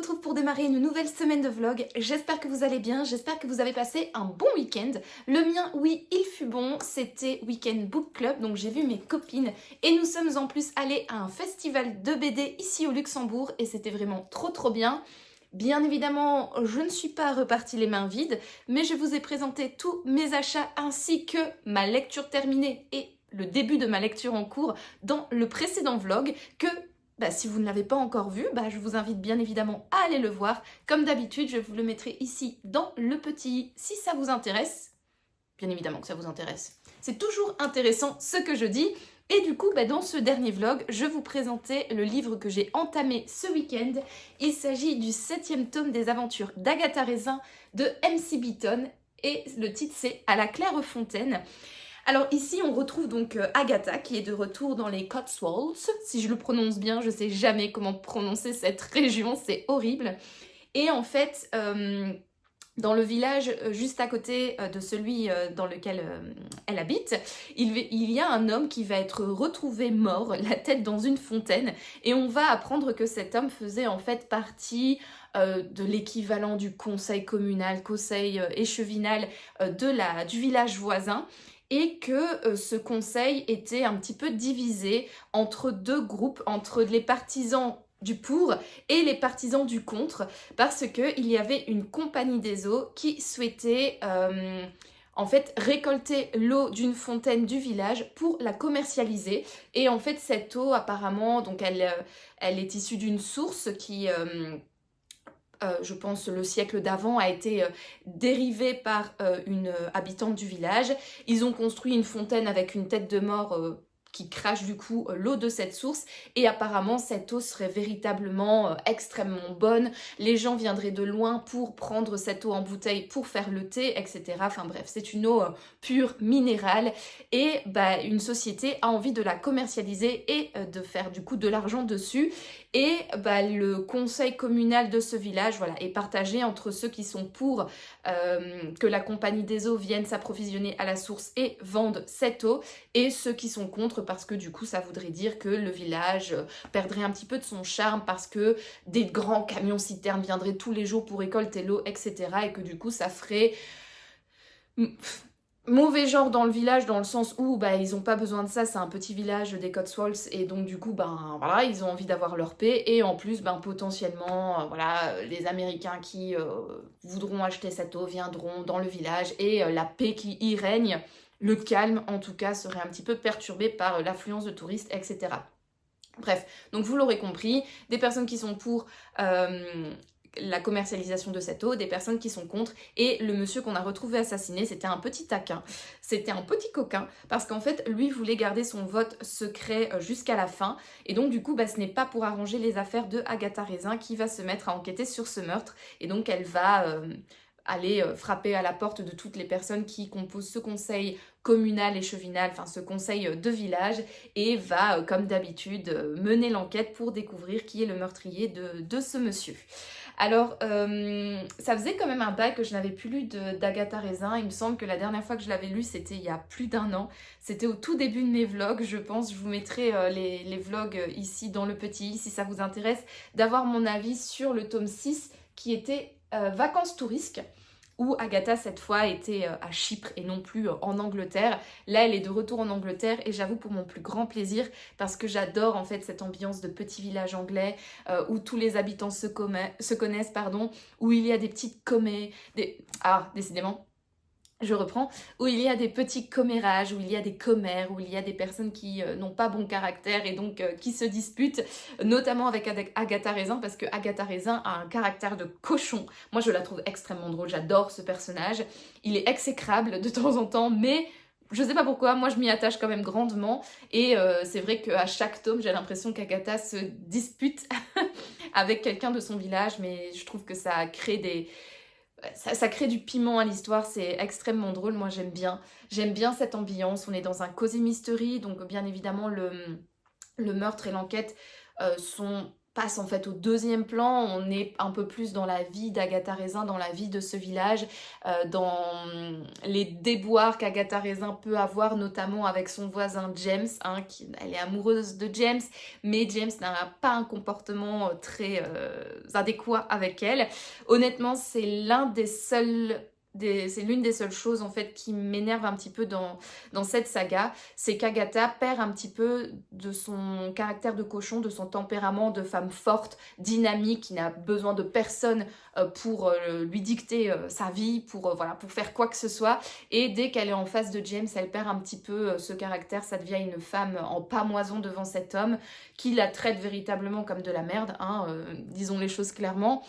retrouve pour démarrer une nouvelle semaine de vlog. J'espère que vous allez bien, j'espère que vous avez passé un bon week-end. Le mien, oui, il fut bon, c'était Weekend Book Club, donc j'ai vu mes copines et nous sommes en plus allés à un festival de BD ici au Luxembourg et c'était vraiment trop bien. Bien évidemment, je ne suis pas repartie les mains vides, mais je vous ai présenté tous mes achats ainsi que ma lecture terminée et le début de ma lecture en cours dans le précédent vlog que si vous ne l'avez pas encore vu, je vous invite bien évidemment à aller le voir. Comme d'habitude, je vous le mettrai ici dans le petit si ça vous intéresse. Bien évidemment que ça vous intéresse. C'est toujours intéressant ce que je dis. Et du coup, dans ce dernier vlog, je vous présentais le livre que j'ai entamé ce week-end. Il s'agit du 7e tome des aventures d'Agatha Raisin de M.C. Beaton. Et le titre, c'est À la Clairefontaine. Alors ici, on retrouve donc Agatha qui est de retour dans les Cotswolds. Si je le prononce bien, je sais jamais comment prononcer cette région, c'est horrible. Et en fait, dans le village juste à côté de celui dans lequel elle habite, il y a un homme qui va être retrouvé mort, la tête dans une fontaine. Et on va apprendre que cet homme faisait en fait partie de l'équivalent du conseil communal, conseil échevinal du village voisin. Et que ce conseil était un petit peu divisé entre deux groupes, entre les partisans du pour et les partisans du contre, parce qu'il y avait une compagnie des eaux qui souhaitait en fait récolter l'eau d'une fontaine du village pour la commercialiser. Et en fait cette eau apparemment, donc elle est issue d'une source qui... je pense le siècle d'avant, a été dérivée par une habitante du village. Ils ont construit une fontaine avec une tête de mort qui crache du coup l'eau de cette source et apparemment cette eau serait véritablement extrêmement bonne. Les gens viendraient de loin pour prendre cette eau en bouteille pour faire le thé, etc. Enfin bref, c'est une eau pure, minérale et une société a envie de la commercialiser et de faire du coup de l'argent dessus. Et le conseil communal de ce village est partagé entre ceux qui sont pour que la compagnie des eaux vienne s'approvisionner à la source et vende cette eau, et ceux qui sont contre parce que du coup ça voudrait dire que le village perdrait un petit peu de son charme parce que des grands camions citernes viendraient tous les jours pour récolter l'eau, etc. Et que du coup ça ferait... mauvais genre dans le village, dans le sens où ils ont pas besoin de ça, c'est un petit village des Cotswolds et donc du coup ils ont envie d'avoir leur paix et en plus potentiellement les Américains qui voudront acheter cette eau viendront dans le village et la paix qui y règne, le calme en tout cas serait un petit peu perturbé par l'affluence de touristes, etc. Bref, donc vous l'aurez compris, des personnes qui sont pour la commercialisation de cette eau, des personnes qui sont contre, et le monsieur qu'on a retrouvé assassiné, c'était un petit taquin, c'était un petit coquin, parce qu'en fait, lui voulait garder son vote secret jusqu'à la fin, et donc du coup, ce n'est pas pour arranger les affaires de Agatha Raisin qui va se mettre à enquêter sur ce meurtre, et donc elle va... aller frapper à la porte de toutes les personnes qui composent ce conseil communal et chevinal, enfin ce conseil de village, et va, comme d'habitude, mener l'enquête pour découvrir qui est le meurtrier de ce monsieur. Alors, ça faisait quand même un bail que je n'avais plus lu d'Agatha Raisin. Il me semble que la dernière fois que je l'avais lu, c'était il y a plus d'1 an. C'était au tout début de mes vlogs, je pense. Je vous mettrai les vlogs ici dans le petit, si ça vous intéresse, d'avoir mon avis sur le tome 6 qui était Vacances touristes, où Agatha cette fois était à Chypre et non plus en Angleterre. Là elle est de retour en Angleterre et j'avoue pour mon plus grand plaisir parce que j'adore en fait cette ambiance de petit village anglais où tous les habitants se connaissent, où il y a des petites décidément je reprends, où il y a des petits commérages, où il y a des commères, où il y a des personnes qui n'ont pas bon caractère et donc qui se disputent, notamment avec Agatha Raisin, parce que Agatha Raisin a un caractère de cochon. Moi, je la trouve extrêmement drôle, j'adore ce personnage. Il est exécrable de temps en temps, mais je sais pas pourquoi, moi je m'y attache quand même grandement. Et c'est vrai qu'à chaque tome, j'ai l'impression qu'Agatha se dispute avec quelqu'un de son village, mais je trouve que ça crée ça crée du piment à l'histoire, c'est extrêmement drôle, moi j'aime bien. J'aime bien cette ambiance, on est dans un cozy mystery, donc bien évidemment le meurtre et l'enquête sont passe en fait au deuxième plan, on est un peu plus dans la vie d'Agatha Raisin, dans la vie de ce village, dans les déboires qu'Agatha Raisin peut avoir, notamment avec son voisin James, hein, elle est amoureuse de James, mais James n'a pas un comportement très adéquat avec elle. Honnêtement, c'est l'une des seules choses en fait qui m'énerve un petit peu dans cette saga, c'est qu'Agatha perd un petit peu de son caractère de cochon, de son tempérament de femme forte, dynamique, qui n'a besoin de personne pour lui dicter sa vie, voilà, pour faire quoi que ce soit. Et dès qu'elle est en face de James, elle perd un petit peu ce caractère, ça devient une femme en pamoison devant cet homme qui la traite véritablement comme de la merde, hein, disons les choses clairement.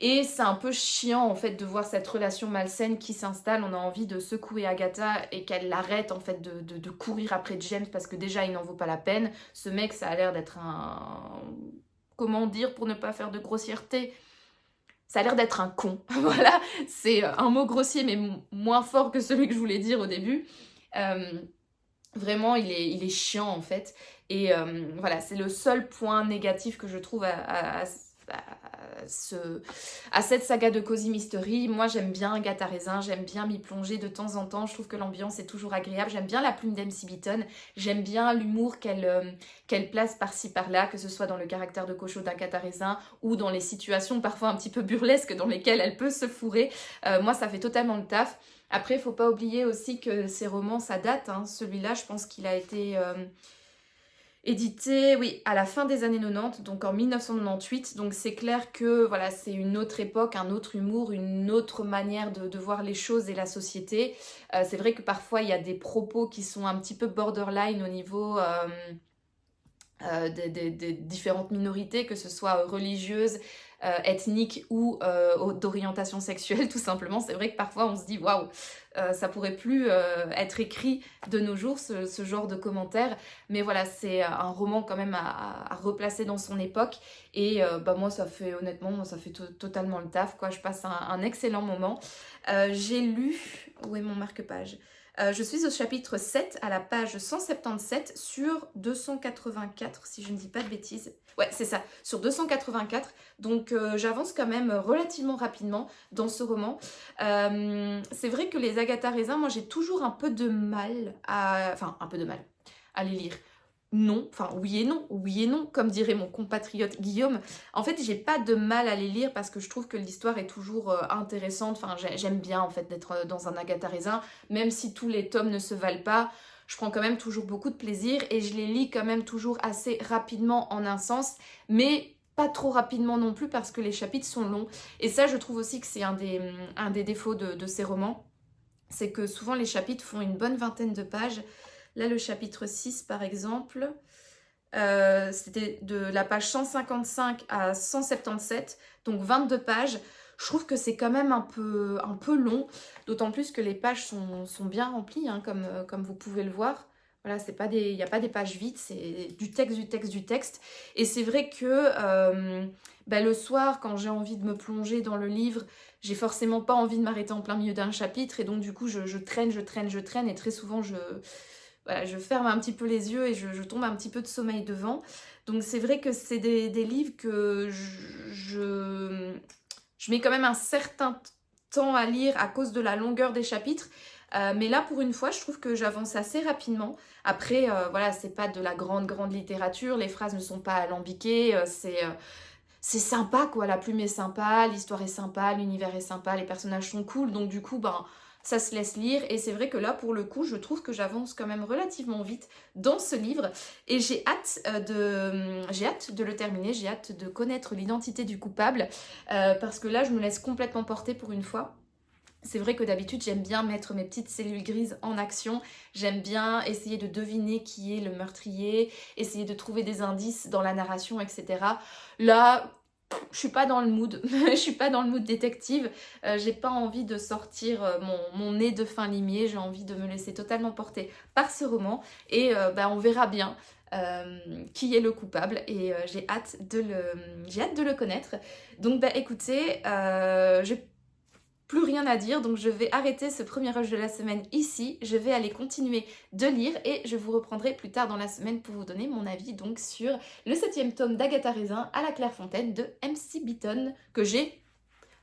Et c'est un peu chiant en fait de voir cette relation malsaine qui s'installe. On a envie de secouer Agatha et qu'elle arrête en fait de courir après James parce que déjà il n'en vaut pas la peine. Ce mec, ça a l'air d'être un... Comment dire pour ne pas faire de grossièreté? Ça a l'air d'être un con. Voilà, c'est un mot grossier mais moins fort que celui que je voulais dire au début. Vraiment, il est chiant en fait. Et voilà, c'est le seul point négatif que je trouve à cette saga de Cozy Mystery. Moi j'aime bien Agatha Raisin, j'aime bien m'y plonger de temps en temps, je trouve que l'ambiance est toujours agréable, j'aime bien la plume d'M.C. Beaton, j'aime bien l'humour qu'elle place par-ci par-là, que ce soit dans le caractère de cochon d'Agatha Raisin ou dans les situations parfois un petit peu burlesques dans lesquelles elle peut se fourrer. Moi ça fait totalement le taf. Après il faut pas oublier aussi que ces romans ça date, hein. Celui-là je pense qu'il a été... édité, oui, à la fin des années 90, donc en 1998. Donc c'est clair que voilà, c'est une autre époque, un autre humour, une autre manière de voir les choses et la société. C'est vrai que parfois il y a des propos qui sont un petit peu borderline au niveau des différentes minorités, que ce soit religieuses, ethniques ou d'orientation sexuelle, tout simplement. C'est vrai que parfois on se dit waouh, ça pourrait plus être écrit de nos jours, ce genre de commentaires. Mais voilà, c'est un roman quand même à replacer dans son époque. Et moi, ça fait honnêtement, moi, ça fait totalement le taf, quoi. Je passe un excellent moment. J'ai lu... Où est mon marque-page? Je suis au chapitre 7, à la page 177 sur 284, si je ne dis pas de bêtises. Ouais, c'est ça, sur 284. Donc j'avance quand même relativement rapidement dans ce roman. C'est vrai que les Agatha Raisin, moi j'ai toujours un peu de mal à... Enfin, un peu de mal à les lire. Non, enfin oui et non, comme dirait mon compatriote Guillaume. En fait, j'ai pas de mal à les lire parce que je trouve que l'histoire est toujours intéressante. Enfin, j'aime bien en fait d'être dans un Agatha Raisin, même si tous les tomes ne se valent pas. Je prends quand même toujours beaucoup de plaisir et je les lis quand même toujours assez rapidement en un sens, mais pas trop rapidement non plus parce que les chapitres sont longs. Et ça, je trouve aussi que c'est un des défauts de ces romans. C'est que souvent les chapitres font une bonne vingtaine de pages. Là, le chapitre 6, par exemple, c'était de la page 155 à 177, donc 22 pages. Je trouve que c'est quand même un peu long, d'autant plus que les pages sont bien remplies, hein, comme vous pouvez le voir. Voilà, il n'y a pas des pages vides, c'est du texte, du texte, du texte. Et c'est vrai que le soir, quand j'ai envie de me plonger dans le livre, j'ai forcément pas envie de m'arrêter en plein milieu d'un chapitre. Et donc du coup, je traîne. Et très souvent, voilà, je ferme un petit peu les yeux et je tombe un petit peu de sommeil devant. Donc c'est vrai que c'est des livres que je mets quand même un certain temps à lire à cause de la longueur des chapitres. Mais là, pour une fois, je trouve que j'avance assez rapidement. Après, voilà, c'est pas de la grande littérature. Les phrases ne sont pas alambiquées. C'est sympa, quoi. La plume est sympa, l'histoire est sympa, l'univers est sympa, les personnages sont cool. Donc du coup, ça se laisse lire. Et c'est vrai que là, pour le coup, je trouve que j'avance quand même relativement vite dans ce livre. Et j'ai hâte de le terminer, j'ai hâte de connaître l'identité du coupable. Parce que là, je me laisse complètement porter pour une fois. C'est vrai que d'habitude, j'aime bien mettre mes petites cellules grises en action. J'aime bien essayer de deviner qui est le meurtrier, essayer de trouver des indices dans la narration, etc. Là, je suis pas dans le mood. Je suis pas dans le mood détective. J'ai pas envie de sortir mon nez de fin limier. J'ai envie de me laisser totalement porter par ce roman. Et on verra bien qui est le coupable. Et j'ai hâte de le connaître. Donc écoutez, plus rien à dire, donc je vais arrêter ce premier rush de la semaine ici. Je vais aller continuer de lire et je vous reprendrai plus tard dans la semaine pour vous donner mon avis donc sur le 7e tome d'Agatha Raisin à la Clairefontaine de MC Beaton que j'ai...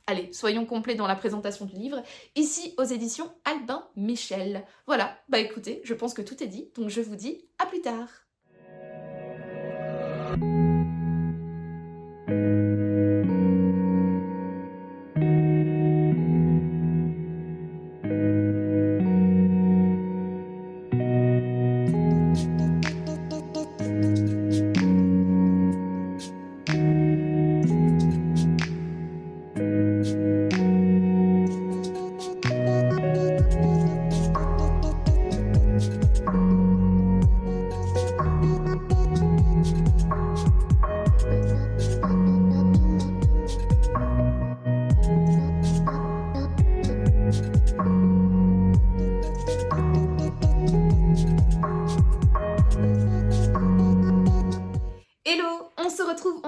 Allez, soyons complets dans la présentation du livre, ici aux éditions Albin Michel. Voilà, bah écoutez, je pense que tout est dit, donc je vous dis à plus tard.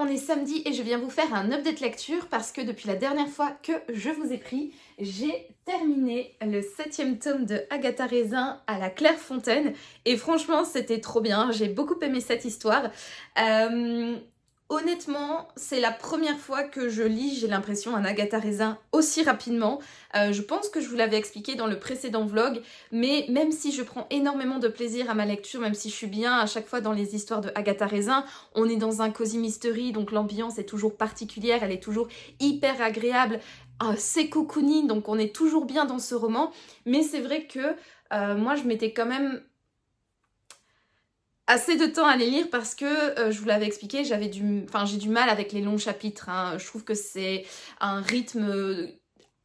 On est samedi et je viens vous faire un update lecture parce que depuis la dernière fois que je vous ai pris, j'ai terminé le 7e tome de Agatha Raisin à la Clairefontaine et franchement c'était trop bien, j'ai beaucoup aimé cette histoire. Honnêtement, c'est la première fois que je lis, j'ai l'impression, un Agatha Raisin aussi rapidement. Je pense que je vous l'avais expliqué dans le précédent vlog, mais même si je prends énormément de plaisir à ma lecture, même si je suis bien à chaque fois dans les histoires de Agatha Raisin, on est dans un cozy mystery, donc l'ambiance est toujours particulière, elle est toujours hyper agréable, c'est cocooning, donc on est toujours bien dans ce roman, mais c'est vrai que moi je m'étais quand même assez de temps à les lire parce que, je vous l'avais expliqué, j'ai du mal avec les longs chapitres, hein. Je trouve que c'est un rythme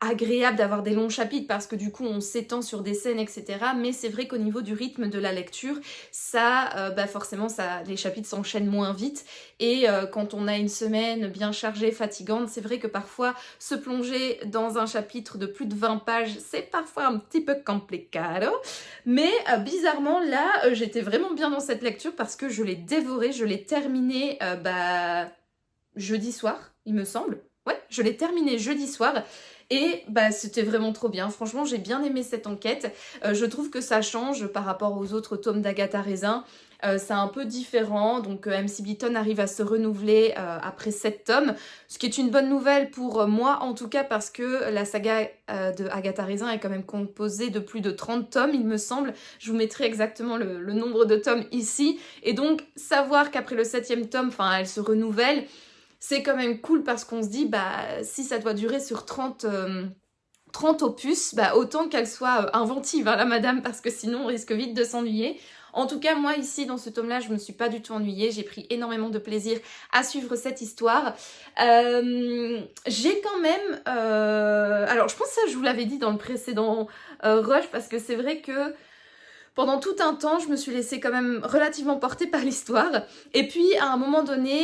agréable d'avoir des longs chapitres parce que du coup on s'étend sur des scènes etc. Mais c'est vrai qu'au niveau du rythme de la lecture, ça, forcément les chapitres s'enchaînent moins vite et quand on a une semaine bien chargée, fatigante, c'est vrai que parfois se plonger dans un chapitre de plus de 20 pages, c'est parfois un petit peu complicado. Mais bizarrement là, j'étais vraiment bien dans cette lecture parce que je l'ai dévoré, je l'ai terminé jeudi soir, il me semble. Ouais, je l'ai terminé jeudi soir. Et c'était vraiment trop bien, franchement j'ai bien aimé cette enquête, je trouve que ça change par rapport aux autres tomes d'Agatha Raisin, c'est un peu différent, donc MC Beaton arrive à se renouveler après 7 tomes, ce qui est une bonne nouvelle pour moi en tout cas parce que la saga de Agatha Raisin est quand même composée de plus de 30 tomes il me semble, je vous mettrai exactement le nombre de tomes ici, et donc savoir qu'après le 7e tome, elle se renouvelle, c'est quand même cool parce qu'on se dit, si ça doit durer sur 30 opus, autant qu'elle soit inventive, hein, la madame, parce que sinon on risque vite de s'ennuyer. En tout cas, moi ici, dans ce tome-là, je me suis pas du tout ennuyée, j'ai pris énormément de plaisir à suivre cette histoire. J'ai quand même... Alors, je pense que ça, je vous l'avais dit dans le précédent rush, parce que c'est vrai que pendant tout un temps, je me suis laissée quand même relativement porter par l'histoire. Et puis, à un moment donné,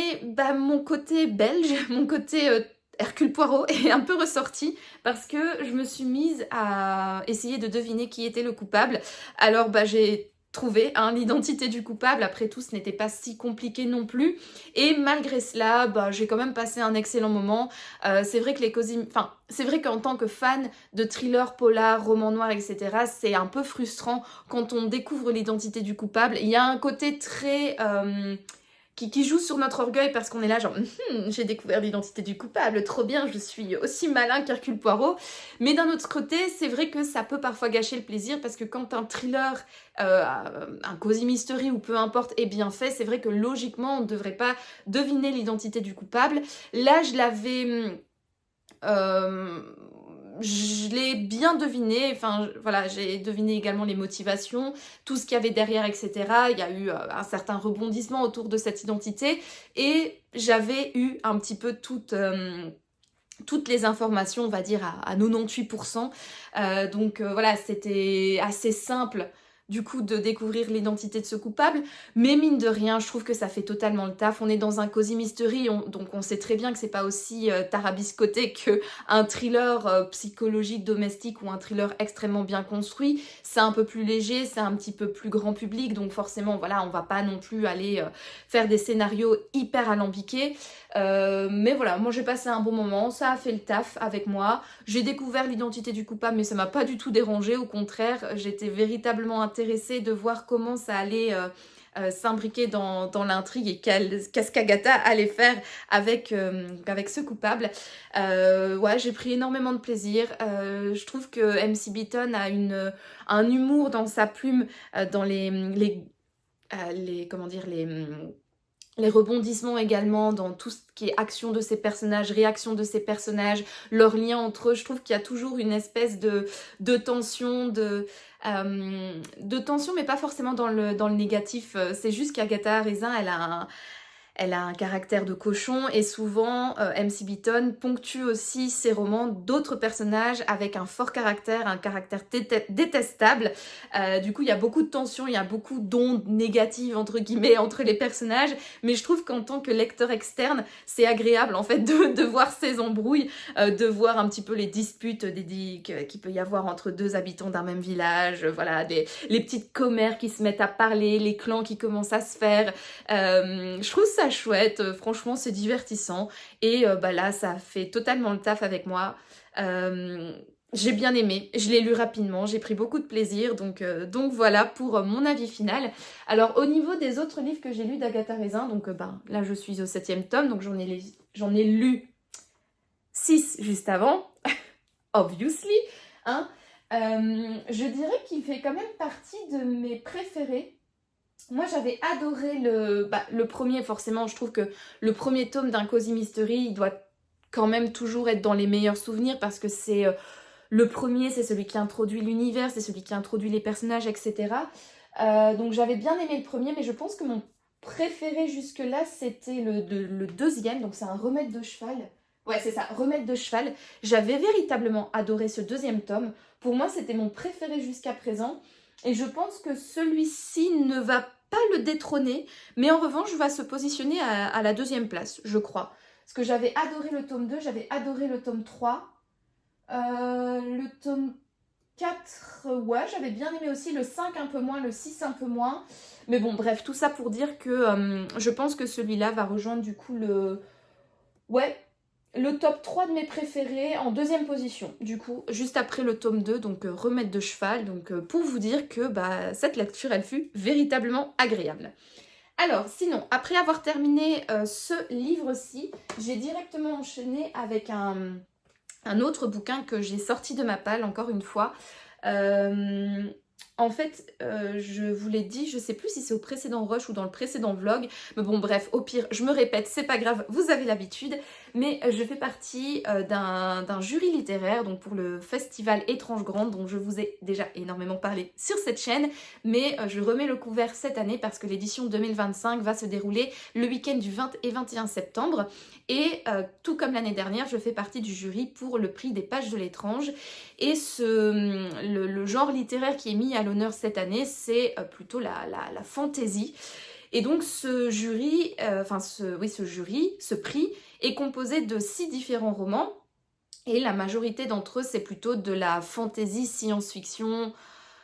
mon côté belge, mon côté Hercule Poirot est un peu ressorti parce que je me suis mise à essayer de deviner qui était le coupable. Alors, j'ai trouvé l'identité du coupable. Après tout, ce n'était pas si compliqué non plus. Et malgré cela, j'ai quand même passé un excellent moment. C'est vrai que c'est vrai qu'en tant que fan de thriller, polar, roman noir, etc., c'est un peu frustrant quand on découvre l'identité du coupable. Il y a un côté très... qui joue sur notre orgueil parce qu'on est là genre j'ai découvert l'identité du coupable, trop bien, je suis aussi malin qu'Hercule Poirot. Mais d'un autre côté, c'est vrai que ça peut parfois gâcher le plaisir parce que quand un thriller, un cozy mystery ou peu importe est bien fait, c'est vrai que logiquement on ne devrait pas deviner l'identité du coupable. Là, je l'ai bien deviné, voilà, j'ai deviné également les motivations, tout ce qu'il y avait derrière, etc. Il y a eu un certain rebondissement autour de cette identité et j'avais eu un petit peu toutes les informations, on va dire à 98%. Donc voilà, c'était assez simple du coup de découvrir l'identité de ce coupable, mais mine de rien, je trouve que ça fait totalement le taf. On est dans un cozy mystery, donc on sait très bien que c'est pas aussi tarabiscoté qu'un thriller psychologique domestique ou un thriller extrêmement bien construit. C'est un peu plus léger, c'est un petit peu plus grand public, donc forcément, voilà, on va pas non plus aller faire des scénarios hyper alambiqués. Mais voilà, moi j'ai passé un bon moment, ça a fait le taf avec moi. J'ai découvert l'identité du coupable, mais ça m'a pas du tout dérangée, au contraire, j'étais véritablement intéressée de voir comment ça allait s'imbriquer dans l'intrigue et qu'est-ce qu'Agatha allait faire avec ce coupable. Ouais, j'ai pris énormément de plaisir. Je trouve que MC Beaton a un humour dans sa plume, dans comment dire, les rebondissements également, dans tout ce qui est action de ces personnages, réaction de ces personnages, leur lien entre eux. Je trouve qu'il y a toujours une espèce de tension, tension, mais pas forcément dans le négatif. C'est juste qu'Agatha Raisin, elle a un caractère de cochon et souvent MC Beaton ponctue aussi ses romans d'autres personnages avec un fort caractère, un caractère détestable. Du coup, il y a beaucoup de tension, il y a beaucoup d'ondes négatives entre guillemets entre les personnages, mais je trouve qu'en tant que lecteur externe, c'est agréable en fait de voir ces embrouilles, de voir un petit peu les disputes qu'il peut y avoir entre deux habitants d'un même village, voilà, les petites commères qui se mettent à parler, les clans qui commencent à se faire. Je trouve ça chouette, franchement c'est divertissant et là ça fait totalement le taf avec moi. J'ai bien aimé, je l'ai lu rapidement, j'ai pris beaucoup de plaisir, donc voilà pour mon avis final. Alors au niveau des autres livres que j'ai lus d'Agatha Raisin, donc là je suis au 7e tome, donc j'en ai lu 6 juste avant, obviously, hein. Je dirais qu'il fait quand même partie de mes préférés. Moi j'avais adoré le premier, forcément je trouve que le premier tome d'un Cozy Mystery il doit quand même toujours être dans les meilleurs souvenirs parce que c'est le premier, c'est celui qui introduit l'univers, c'est celui qui introduit les personnages, etc. Donc j'avais bien aimé le premier, mais je pense que mon préféré jusque-là c'était le deuxième, donc c'est un remède de cheval. Ouais c'est ça, remède de cheval. J'avais véritablement adoré ce deuxième tome, pour moi c'était mon préféré jusqu'à présent. Et je pense que celui-ci ne va pas le détrôner, mais en revanche va se positionner à la 2e place, je crois. Parce que j'avais adoré le tome 2, j'avais adoré le tome 3. Le tome 4, ouais, j'avais bien aimé aussi, le 5 un peu moins, le 6 un peu moins. Mais bon, bref, tout ça pour dire que je pense que celui-là va rejoindre du coup le top 3 de mes préférés en 2e position, du coup, juste après le tome 2, donc remède de cheval, donc pour vous dire que cette lecture, elle fut véritablement agréable. Alors, sinon, après avoir terminé ce livre-ci, j'ai directement enchaîné avec un autre bouquin que j'ai sorti de ma palle, encore une fois. En fait, je vous l'ai dit, je sais plus si c'est au précédent rush ou dans le précédent vlog, mais bon bref, au pire, je me répète, c'est pas grave, vous avez l'habitude, mais je fais partie d'un jury littéraire, donc pour le festival Étrange Grande, dont je vous ai déjà énormément parlé sur cette chaîne, mais je remets le couvert cette année parce que l'édition 2025 va se dérouler le week-end du 20 et 21 septembre, et tout comme l'année dernière, je fais partie du jury pour le prix des pages de l'étrange, et le genre littéraire qui est mis à l'honneur cette année, c'est plutôt la fantaisie. Et donc ce jury, ce prix est composé de 6 différents romans, et la majorité d'entre eux, c'est plutôt de la fantaisie, science-fiction,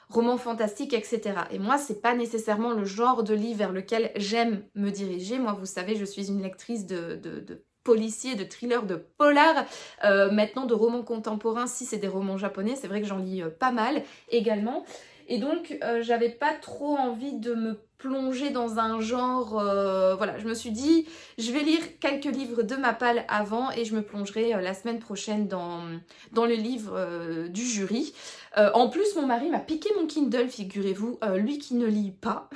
roman fantastique, etc. Et moi, c'est pas nécessairement le genre de livre vers lequel j'aime me diriger. Moi, vous savez, je suis une lectrice de policiers, de thrillers, de polars, maintenant de romans contemporains, si c'est des romans japonais, c'est vrai que j'en lis pas mal également. Et donc, j'avais pas trop envie de me plonger dans un genre... voilà, je me suis dit, je vais lire quelques livres de ma palle avant et je me plongerai la semaine prochaine dans le livre du jury. En plus, mon mari m'a piqué mon Kindle, figurez-vous, lui qui ne lit pas,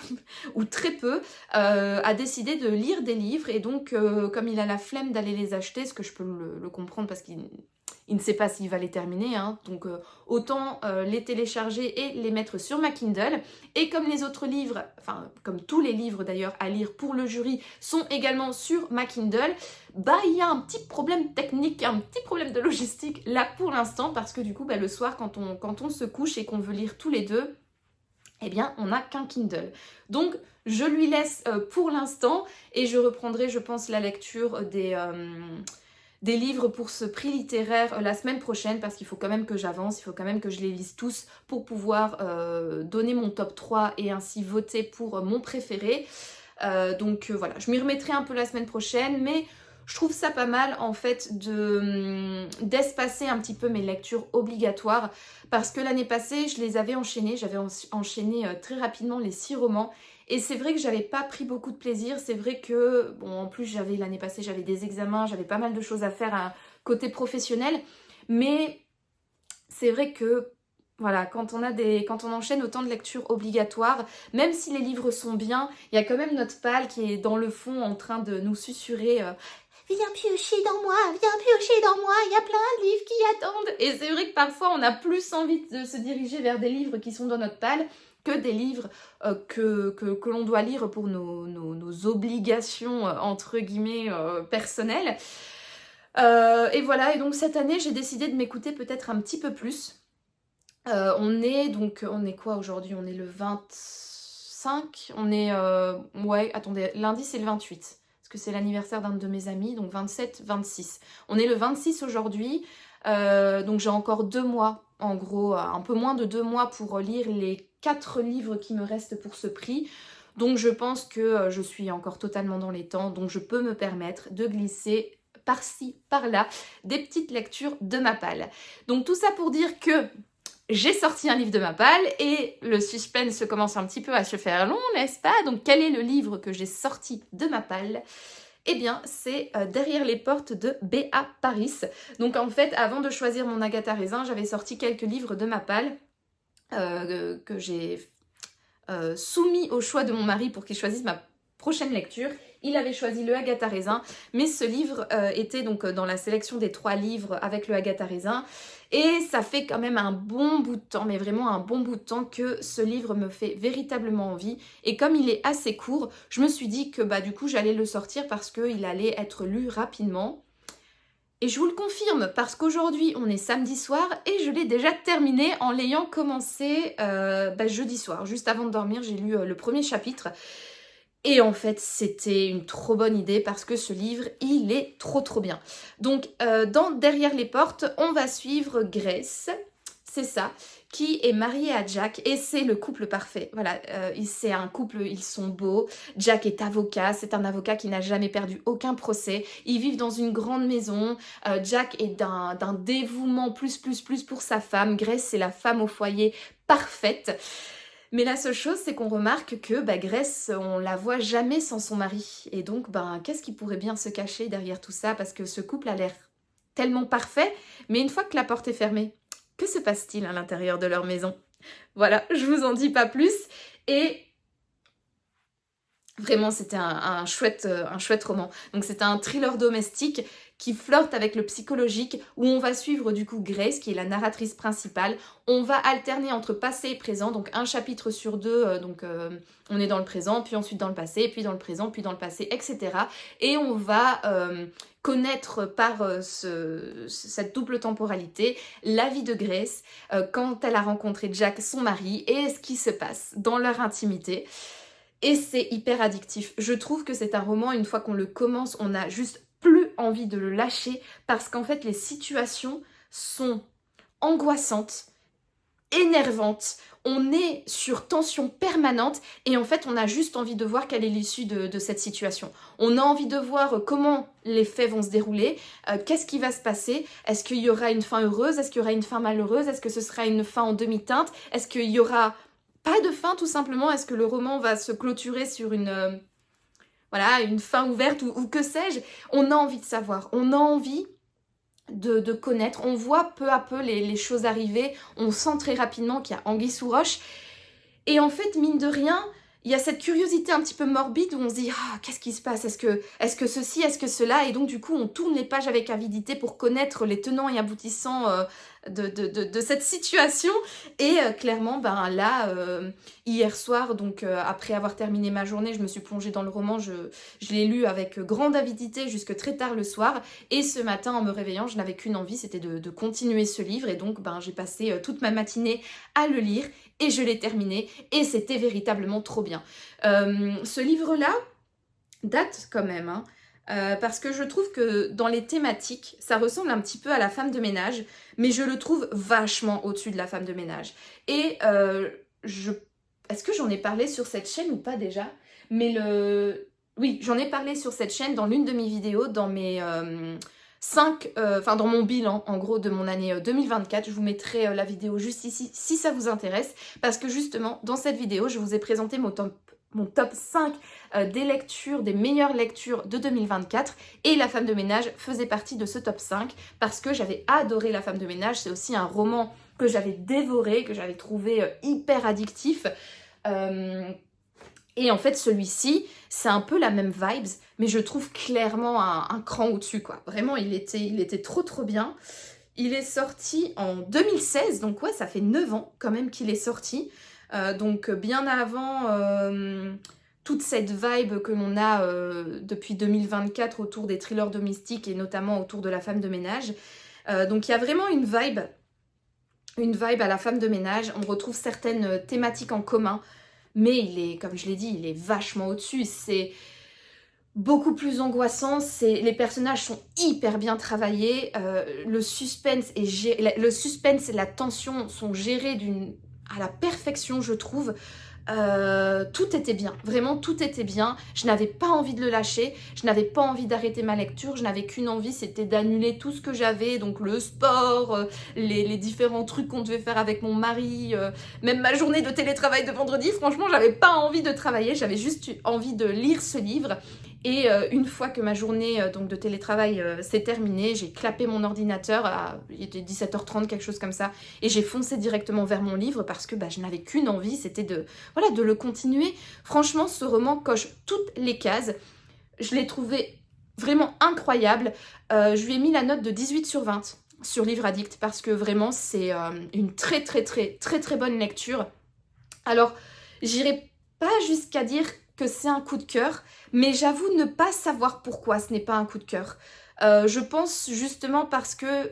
ou très peu, a décidé de lire des livres et donc, comme il a la flemme d'aller les acheter, ce que je peux le comprendre parce qu'il ne sait pas s'il va les terminer, hein. Donc autant les télécharger et les mettre sur ma Kindle. Et comme les autres livres, enfin comme tous les livres d'ailleurs à lire pour le jury sont également sur ma Kindle, il y a un petit problème technique, un petit problème de logistique là pour l'instant, parce que du coup le soir quand on se couche et qu'on veut lire tous les deux, eh bien, on n'a qu'un Kindle. Donc, je lui laisse pour l'instant et je reprendrai, je pense, la lecture des livres pour ce prix littéraire la semaine prochaine parce qu'il faut quand même que j'avance, il faut quand même que je les lise tous pour pouvoir donner mon top 3 et ainsi voter pour mon préféré. Donc voilà, je m'y remettrai un peu la semaine prochaine, mais je trouve ça pas mal en fait d'espacer un petit peu mes lectures obligatoires parce que l'année passée je les avais enchaînées, j'avais enchaîné très rapidement les 6 romans et c'est vrai que j'avais pas pris beaucoup de plaisir, c'est vrai que bon en plus l'année passée j'avais des examens, j'avais pas mal de choses à faire à côté professionnel, mais c'est vrai que voilà, quand on enchaîne autant de lectures obligatoires, même si les livres sont bien, il y a quand même notre pâle qui est dans le fond en train de nous susurrer viens piocher dans moi, viens piocher dans moi, il y a plein de livres qui attendent. Et c'est vrai que parfois on a plus envie de se diriger vers des livres qui sont dans notre pâle que des livres que l'on doit lire pour nos obligations entre guillemets personnelles. Et voilà, et donc cette année j'ai décidé de m'écouter peut-être un petit peu plus. On est quoi aujourd'hui? On est le 25, ouais, attendez, lundi c'est le 28, parce que c'est l'anniversaire d'un de mes amis, donc 27, 26. On est le 26 aujourd'hui, donc j'ai encore 2 mois, en gros, un peu moins de 2 mois pour lire les 4 livres qui me restent pour ce prix. Donc je pense que je suis encore totalement dans les temps, donc je peux me permettre de glisser par-ci, par-là, des petites lectures de ma palle. Donc tout ça pour dire que j'ai sorti un livre de ma palle et le suspense commence un petit peu à se faire long, n'est-ce pas? Donc quel est le livre que j'ai sorti de ma palle? Eh bien, c'est Derrière les portes de B.A. Paris. Donc en fait, avant de choisir mon Agatha Raisin, j'avais sorti quelques livres de ma palle que j'ai soumis au choix de mon mari pour qu'il choisisse ma prochaine lecture. Il avait choisi le Agatha Raisin, mais ce livre était donc dans la sélection des 3 livres avec le Agatha Raisin. Et ça fait quand même un bon bout de temps, mais vraiment un bon bout de temps que ce livre me fait véritablement envie. Et comme il est assez court, je me suis dit que du coup j'allais le sortir parce qu'il allait être lu rapidement. Et je vous le confirme parce qu'aujourd'hui on est samedi soir et je l'ai déjà terminé en l'ayant commencé jeudi soir. Juste avant de dormir, j'ai lu le premier chapitre. Et en fait, c'était une trop bonne idée parce que ce livre, il est trop bien. Donc, dans Derrière les portes, on va suivre Grace, c'est ça, qui est mariée à Jack et c'est le couple parfait. Voilà, c'est un couple, ils sont beaux. Jack est avocat, c'est un avocat qui n'a jamais perdu aucun procès. Ils vivent dans une grande maison. Jack est d'un dévouement plus pour sa femme. Grace, c'est la femme au foyer parfaite. Mais la seule chose, c'est qu'on remarque que Grace, on la voit jamais sans son mari. Et donc, qu'est-ce qui pourrait bien se cacher derrière tout ça? Parce que ce couple a l'air tellement parfait, mais une fois que la porte est fermée, que se passe-t-il à l'intérieur de leur maison? Voilà, je vous en dis pas plus. Et vraiment, c'était un chouette roman. Donc, c'était un thriller domestique qui flirte avec le psychologique, où on va suivre du coup Grace, qui est la narratrice principale. On va alterner entre passé et présent, donc un chapitre sur 2, on est dans le présent, puis ensuite dans le passé, puis dans le présent, puis dans le passé, etc. Et on va connaître par cette double temporalité la vie de Grace quand elle a rencontré Jack, son mari, et ce qui se passe dans leur intimité. Et c'est hyper addictif. Je trouve que c'est un roman, une fois qu'on le commence, on a juste plus envie de le lâcher parce qu'en fait les situations sont angoissantes, énervantes, on est sur tension permanente et en fait on a juste envie de voir quelle est l'issue de cette situation. On a envie de voir comment les faits vont se dérouler, qu'est-ce qui va se passer, est-ce qu'il y aura une fin heureuse, est-ce qu'il y aura une fin malheureuse, est-ce que ce sera une fin en demi-teinte, est-ce qu'il y aura pas de fin tout simplement, est-ce que le roman va se clôturer sur une fin ouverte ou que sais-je. On a envie de savoir, on a envie de connaître, on voit peu à peu les choses arriver, on sent très rapidement qu'il y a anguille sous roche. Et en fait, mine de rien, il y a cette curiosité un petit peu morbide où on se dit « qu'est-ce qui se passe? Est-ce que ceci, est-ce que cela ?» Et donc du coup, on tourne les pages avec avidité pour connaître les tenants et aboutissants de cette situation. Et clairement, ben là, hier soir, donc après avoir terminé ma journée, je me suis plongée dans le roman, je l'ai lu avec grande avidité jusque très tard le soir. Et ce matin, en me réveillant, je n'avais qu'une envie, c'était de continuer ce livre. Et donc, ben, j'ai passé toute ma matinée à le lire et je l'ai terminé. Et c'était véritablement trop bien. Ce livre-là date quand même, hein. Parce que je trouve que dans les thématiques, ça ressemble un petit peu à La femme de ménage, mais je le trouve vachement au-dessus de La femme de ménage. Et est-ce que j'en ai parlé sur cette chaîne ou pas déjà? Mais oui, j'en ai parlé sur cette chaîne dans l'une de mes vidéos, dans mes 5, dans mon bilan en gros de mon année 2024. Je vous mettrai la vidéo juste ici si ça vous intéresse, parce que justement dans cette vidéo, je vous ai présenté mon top 5 des lectures, des meilleures lectures de 2024, et La femme de ménage faisait partie de ce top 5 parce que j'avais adoré La femme de ménage. C'est aussi un roman que j'avais dévoré, que j'avais trouvé hyper addictif. Et en fait, celui-ci, c'est un peu la même vibes, mais je trouve clairement un cran au-dessus, quoi. Vraiment, il était trop trop bien. Il est sorti en 2016, donc ouais, ça fait 9 ans quand même qu'il est sorti. Donc bien avant toute cette vibe que l'on a depuis 2024 autour des thrillers domestiques et notamment autour de La femme de ménage. Donc il y a vraiment une vibe à La femme de ménage. On retrouve certaines thématiques en commun, mais il est, comme je l'ai dit, il est vachement au-dessus. C'est beaucoup plus angoissant, les personnages sont hyper bien travaillés, le suspense et la tension sont gérés à la perfection, je trouve. Tout était bien, vraiment tout était bien. Je n'avais pas envie de le lâcher, je n'avais pas envie d'arrêter ma lecture, je n'avais qu'une envie, c'était d'annuler tout ce que j'avais, donc le sport, les différents trucs qu'on devait faire avec mon mari, même ma journée de télétravail de vendredi. Franchement, j'avais pas envie de travailler, j'avais juste envie de lire ce livre. Et une fois que ma journée donc de télétravail s'est terminée, j'ai clapé mon ordinateur, il était 17h30, quelque chose comme ça, et j'ai foncé directement vers mon livre parce que je n'avais qu'une envie, c'était de le continuer. Franchement, ce roman coche toutes les cases. Je l'ai trouvé vraiment incroyable. Je lui ai mis la note de 18/20 sur Livre Addict parce que vraiment, c'est une très très très très très bonne lecture. Alors, j'irai pas jusqu'à dire que c'est un coup de cœur, mais j'avoue ne pas savoir pourquoi ce n'est pas un coup de cœur. Je pense justement parce que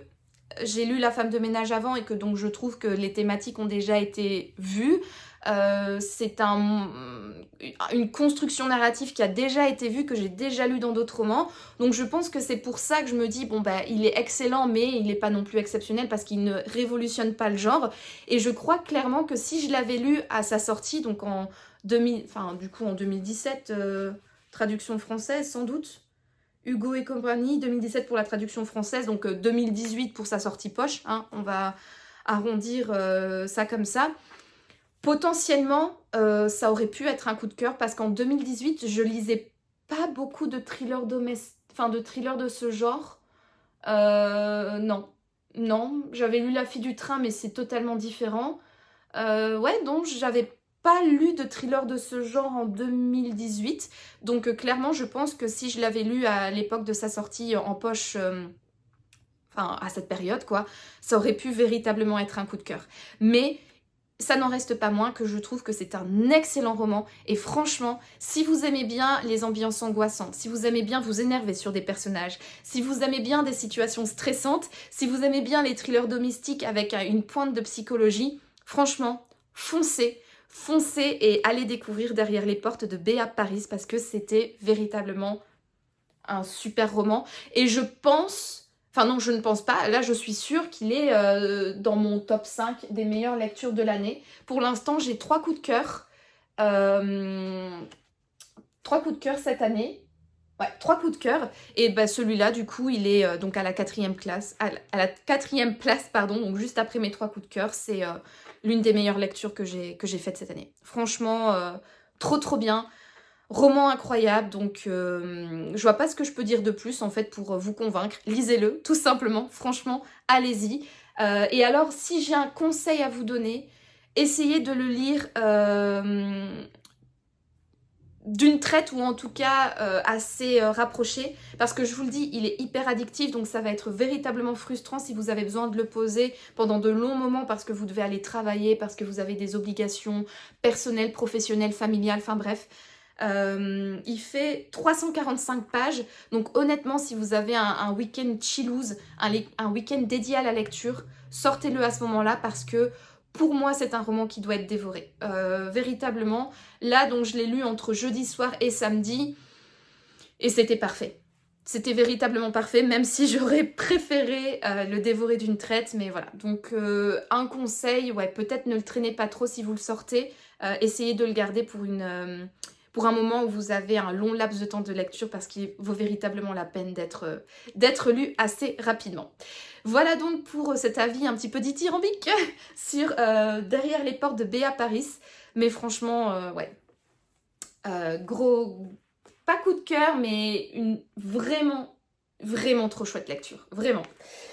j'ai lu La femme de ménage avant et que donc je trouve que les thématiques ont déjà été vues. C'est une construction narrative qui a déjà été vue, que j'ai déjà lu dans d'autres romans. Donc je pense que c'est pour ça que je me dis, bon il est excellent, mais il n'est pas non plus exceptionnel parce qu'il ne révolutionne pas le genre. Et je crois clairement que si je l'avais lu à sa sortie, donc en 2017, traduction française sans doute, Hugo et compagnie, 2017 pour la traduction française, donc 2018 pour sa sortie poche, hein, on va arrondir ça comme ça. Potentiellement, ça aurait pu être un coup de cœur parce qu'en 2018, je lisais pas beaucoup de thrillers de thrillers de ce genre. Non, j'avais lu La fille du train, mais c'est totalement différent. Donc j'avais pas lu de thriller de ce genre en 2018. Donc clairement, je pense que si je l'avais lu à l'époque de sa sortie en poche, à cette période, quoi, ça aurait pu véritablement être un coup de cœur. Mais ça n'en reste pas moins que je trouve que c'est un excellent roman. Et franchement, si vous aimez bien les ambiances angoissantes, si vous aimez bien vous énerver sur des personnages, si vous aimez bien des situations stressantes, si vous aimez bien les thrillers domestiques avec une pointe de psychologie, franchement, foncez et allez découvrir Derrière les portes de Béa Paris parce que c'était véritablement un super roman. Et je pense... Enfin non, je ne pense pas. Là, je suis sûre qu'il est dans mon top 5 des meilleures lectures de l'année. Pour l'instant, j'ai 3 coups de cœur. 3 coups de cœur cette année. Ouais, 3 coups de cœur. Et celui-là, du coup, il est donc à la 4e place. À la 4e place, pardon. Donc juste après mes 3 coups de cœur. C'est l'une des meilleures lectures que j'ai faites cette année. Franchement, trop trop bien. Roman incroyable, donc je vois pas ce que je peux dire de plus en fait pour vous convaincre. Lisez-le, tout simplement, franchement, allez-y. Et alors, si j'ai un conseil à vous donner, essayez de le lire d'une traite ou en tout cas assez rapproché, parce que je vous le dis, il est hyper addictif, donc ça va être véritablement frustrant si vous avez besoin de le poser pendant de longs moments parce que vous devez aller travailler, parce que vous avez des obligations personnelles, professionnelles, familiales, enfin bref. Il fait 345 pages, donc honnêtement si vous avez un week-end chillouse, un week-end dédié à la lecture, sortez-le à ce moment-là parce que pour moi c'est un roman qui doit être dévoré, véritablement. Là donc je l'ai lu entre jeudi soir et samedi et c'était parfait. C'était véritablement parfait, même si j'aurais préféré le dévorer d'une traite, mais voilà. Donc un conseil, ouais, peut-être ne le traînez pas trop si vous le sortez, essayez de le garder pour un moment où vous avez un long laps de temps de lecture parce qu'il vaut véritablement la peine d'être lu assez rapidement. Voilà donc pour cet avis un petit peu dithyrambique sur Derrière les portes de Béa Paris. Mais franchement, ouais, gros, pas coup de cœur, mais une vraiment trop chouette lecture, vraiment.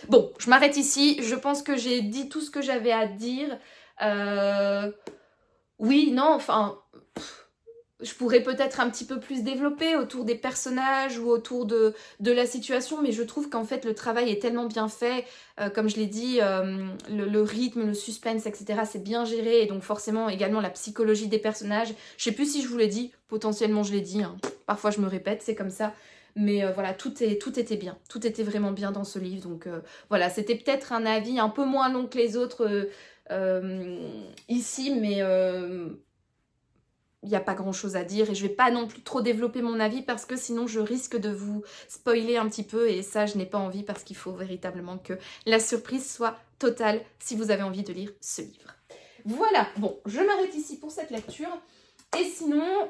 Bon, je m'arrête ici, je pense que j'ai dit tout ce que j'avais à dire. Oui, non, enfin, je pourrais peut-être un petit peu plus développer autour des personnages ou autour de la situation, mais je trouve qu'en fait le travail est tellement bien fait, comme je l'ai dit, le rythme, le suspense, etc. c'est bien géré, et donc forcément également la psychologie des personnages. Je sais plus si je vous l'ai dit, potentiellement je l'ai dit, hein. Parfois je me répète, c'est comme ça. Mais voilà, tout était bien, tout était vraiment bien dans ce livre, donc voilà, c'était peut-être un avis un peu moins long que les autres ici, mais il n'y a pas grand chose à dire et je vais pas non plus trop développer mon avis parce que sinon je risque de vous spoiler un petit peu et ça je n'ai pas envie parce qu'il faut véritablement que la surprise soit totale si vous avez envie de lire ce livre. Voilà, bon, je m'arrête ici pour cette lecture. Et sinon,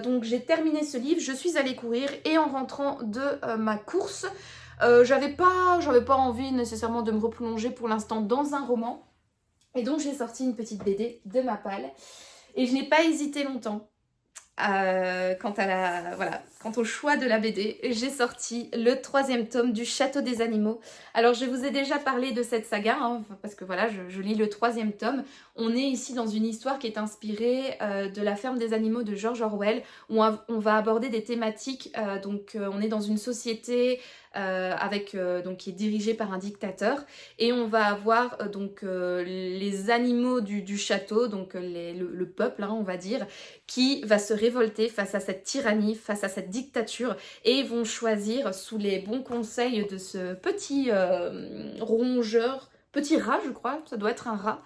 donc j'ai terminé ce livre, je suis allée courir et en rentrant de ma course, j'avais pas envie nécessairement de me replonger pour l'instant dans un roman. Et donc j'ai sorti une petite BD de ma palle. Et je n'ai pas hésité longtemps quant au choix de la BD. J'ai sorti le 3e tome du Château des Animaux. Alors je vous ai déjà parlé de cette saga, hein, parce que voilà, je lis le 3e tome. On est ici dans une histoire qui est inspirée de La Ferme des Animaux de George Orwell, où on va aborder des thématiques. On est dans une société donc qui est dirigée par un dictateur, et on va avoir les animaux du château, donc le peuple, hein, on va dire, qui va se révolter face à cette tyrannie, face à cette dictature, et vont choisir sous les bons conseils de ce petit rongeur, petit rat je crois, ça doit être un rat.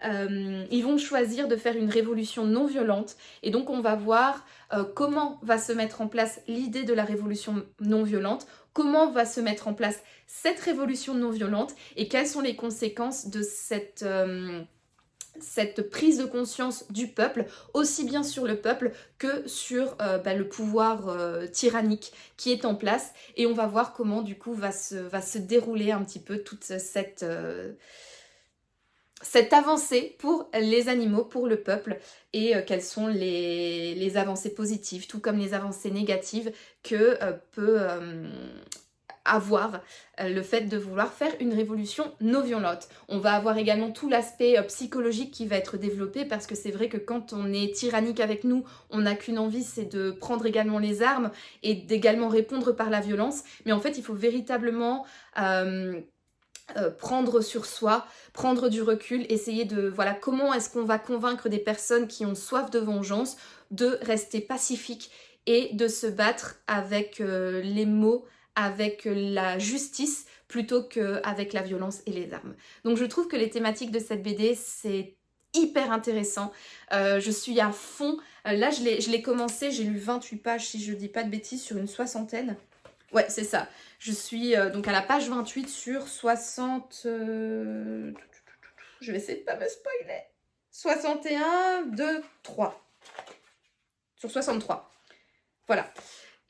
Ils vont choisir de faire une révolution non violente, et donc on va voir comment va se mettre en place l'idée de la révolution non violente, comment va se mettre en place cette révolution non violente et quelles sont les conséquences de cette prise de conscience du peuple, aussi bien sur le peuple que sur le pouvoir tyrannique qui est en place. Et on va voir comment du coup va se dérouler un petit peu toute cette avancée pour les animaux, pour le peuple, et quelles sont les avancées positives, tout comme les avancées négatives que peut avoir le fait de vouloir faire une révolution non violente. On va avoir également tout l'aspect psychologique qui va être développé, parce que c'est vrai que quand on est tyrannique avec nous, on n'a qu'une envie, c'est de prendre également les armes et d'également répondre par la violence. Mais en fait, il faut véritablement prendre sur soi, prendre du recul, essayer de, voilà, comment est-ce qu'on va convaincre des personnes qui ont soif de vengeance de rester pacifiques et de se battre avec les mots, avec la justice, plutôt qu'avec la violence et les armes. Donc je trouve que les thématiques de cette BD, c'est hyper intéressant. Je suis à fond. Là, je l'ai commencé, j'ai lu 28 pages, si je dis pas de bêtises, sur une 60aine. Ouais, c'est ça. Je suis donc à la page 28 sur 60... Je vais essayer de pas me spoiler. 61, 2, 3. Sur 63. Voilà.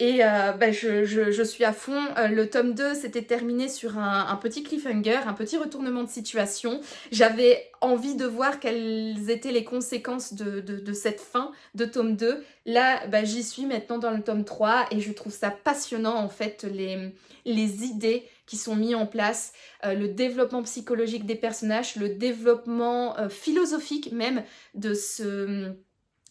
Et je suis à fond. Le tome 2 s'était terminé sur un petit cliffhanger, un petit retournement de situation. J'avais envie de voir quelles étaient les conséquences de cette fin de tome 2. Là, j'y suis maintenant dans le tome 3 et je trouve ça passionnant en fait, les idées qui sont mises en place, le développement psychologique des personnages, le développement philosophique même de